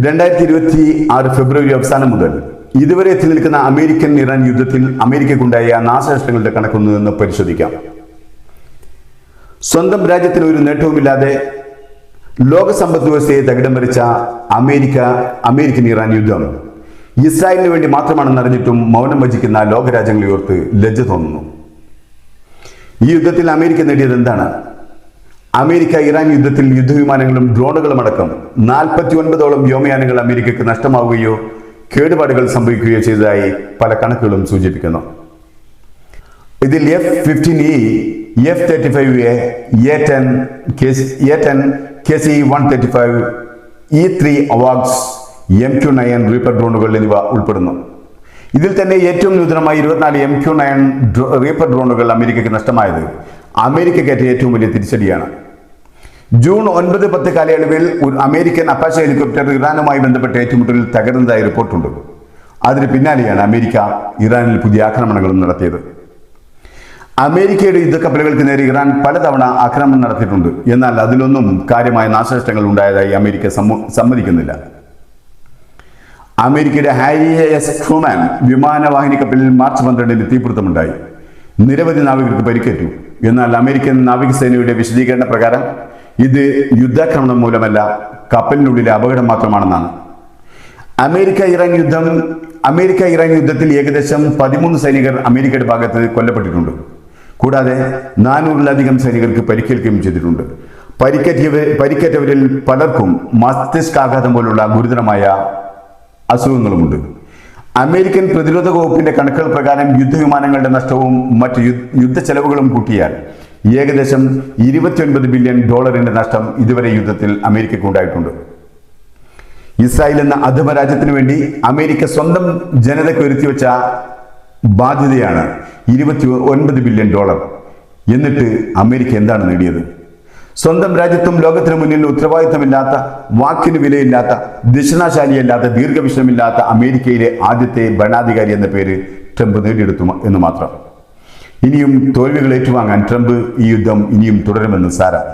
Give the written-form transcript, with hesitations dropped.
2026 ഫെബ്രുവരി അവസാനം മുതൽ ഇതുവരെ എത്തി നിൽക്കുന്ന അമേരിക്കൻ ഇറാൻ യുദ്ധത്തിൽ അമേരിക്കയ്ക്കുണ്ടായ നാശനഷ്ടങ്ങളുടെ കണക്കൊന്ന് പരിശോധിക്കാം. സ്വന്തം രാജ്യത്തിന് ഒരു നേട്ടവുമില്ലാതെ ലോക സമ്പദ് വ്യവസ്ഥയെ തകിടം മറിച്ച അമേരിക്കൻ ഇറാൻ യുദ്ധം ഇസ്രായേലിന് വേണ്ടി മാത്രമാണെന്ന് അറിഞ്ഞിട്ടും മൗനം ഭജിക്കുന്ന ലോകരാജ്യങ്ങളെ ഓർത്ത് ലജ്ജ തോന്നുന്നു. ഈ യുദ്ധത്തിൽ അമേരിക്ക നേടിയത് എന്താണ്? അമേരിക്ക ഇറാൻ യുദ്ധത്തിൽ യുദ്ധവിമാനങ്ങളും ഡ്രോണുകളും അടക്കം 49ഓളം വ്യോമയാനങ്ങൾ അമേരിക്കയ്ക്ക് നഷ്ടമാവുകയോ കേടുപാടുകൾ സംഭവിക്കുകയോ ചെയ്തതായി പല കണക്കുകളും സൂചിപ്പിക്കുന്നു. ഇതിൽ F-15E, F-35A, A-10, KC-135, E-3 AVAX, MQ-9 Reaper ഡ്രോണുകൾ എന്നിവ ഉൾപ്പെടുന്നു. ഇതിൽ തന്നെ ഏറ്റവും നൂതനമായി 24 MQ-9 റീപ്പർ ഡ്രോണുകൾ അമേരിക്കയ്ക്ക് നഷ്ടമായത് അമേരിക്കയ്ക്കേറ്റ ഏറ്റവും വലിയ തിരിച്ചടിയാണ്. ജൂൺ 9-10 കാലയളവിൽ ഒരു അമേരിക്കൻ അപ്പാച്ചെ ഹെലികോപ്റ്റർ ഇറാനുമായി ബന്ധപ്പെട്ട ഏറ്റുമുട്ടലിൽ തകർന്നതായി റിപ്പോർട്ടുണ്ട്. അതിന് പിന്നാലെയാണ് അമേരിക്ക ഇറാനിൽ പുതിയ ആക്രമണങ്ങളും നടത്തിയത്. അമേരിക്കയുടെ യുദ്ധക്കപ്പലുകൾക്ക് നേരെ ഇറാൻ പലതവണ ആക്രമണം നടത്തിയിട്ടുണ്ട്. എന്നാൽ അതിലൊന്നും കാര്യമായ നാശനഷ്ടങ്ങൾ ഉണ്ടായതായി അമേരിക്ക സമ്മതിക്കുന്നില്ല. അമേരിക്കയുടെ ഹാരി എസ് ട്രൂമാൻ വിമാനവാഹിനി കപ്പലിൽ മാർച്ച് 12-ന് തീപിടുത്തമുണ്ടായി. നിരവധി നാവികർക്ക് പരിക്കേറ്റു. എന്നാൽ അമേരിക്കൻ നാവികസേനയുടെ വിശദീകരണ പ്രകാരം ഇത് യുദ്ധാക്രമണം മൂലമല്ല, കപ്പലിനുള്ളിലെ അപകടം മാത്രമാണെന്നാണ്. അമേരിക്ക ഇറാൻ യുദ്ധത്തിൽ ഏകദേശം 13 സൈനികർ അമേരിക്കയുടെ ഭാഗത്ത് കൊല്ലപ്പെട്ടിട്ടുണ്ട്. കൂടാതെ 400-ലധികം സൈനികർക്ക് പരിക്കേൽക്കുകയും ചെയ്തിട്ടുണ്ട്. പരിക്കേറ്റവരിൽ പലർക്കും മസ്തിഷ്കാഘാതം പോലുള്ള ഗുരുതരമായ അസുഖങ്ങളുമുണ്ട്. അമേരിക്കൻ പ്രതിരോധ വകുപ്പിന്റെ കണക്കുകൾ പ്രകാരം യുദ്ധവിമാനങ്ങളുടെ നഷ്ടവും മറ്റ് യുദ്ധ ചെലവുകളും കൂട്ടിയാൽ ഏകദേശം $29 ബില്യൺ നഷ്ടം ഇതുവരെ യുദ്ധത്തിൽ അമേരിക്കയ്ക്ക് ഉണ്ടായിട്ടുണ്ട്. ഇസ്രായേൽ എന്ന അധമ രാജ്യത്തിന് വേണ്ടി അമേരിക്ക സ്വന്തം ജനതയ്ക്ക് വരുത്തിവെച്ച ബാധ്യതയാണ് $29 ബില്യൺ. എന്നിട്ട് അമേരിക്ക എന്താണ് നേടിയത്? സ്വന്തം രാജ്യത്തും ലോകത്തിന് മുന്നിൽ ഉത്തരവാദിത്തമില്ലാത്ത, വാക്കിന് വിലയില്ലാത്ത, ദിശനാശാലിയല്ലാത്ത, ദീർഘവീക്ഷണമില്ലാത്ത അമേരിക്കയിലെ ആദ്യത്തെ ഭരണാധികാരി എന്ന പേര് ട്രംപ് നേടിയെടുത്തു എന്ന് മാത്രം. ഇനിയും തോൽവികൾ ഏറ്റുവാങ്ങാൻ ട്രംപ് ഈ യുദ്ധം ഇനിയും തുടരുമെന്ന് സാരം.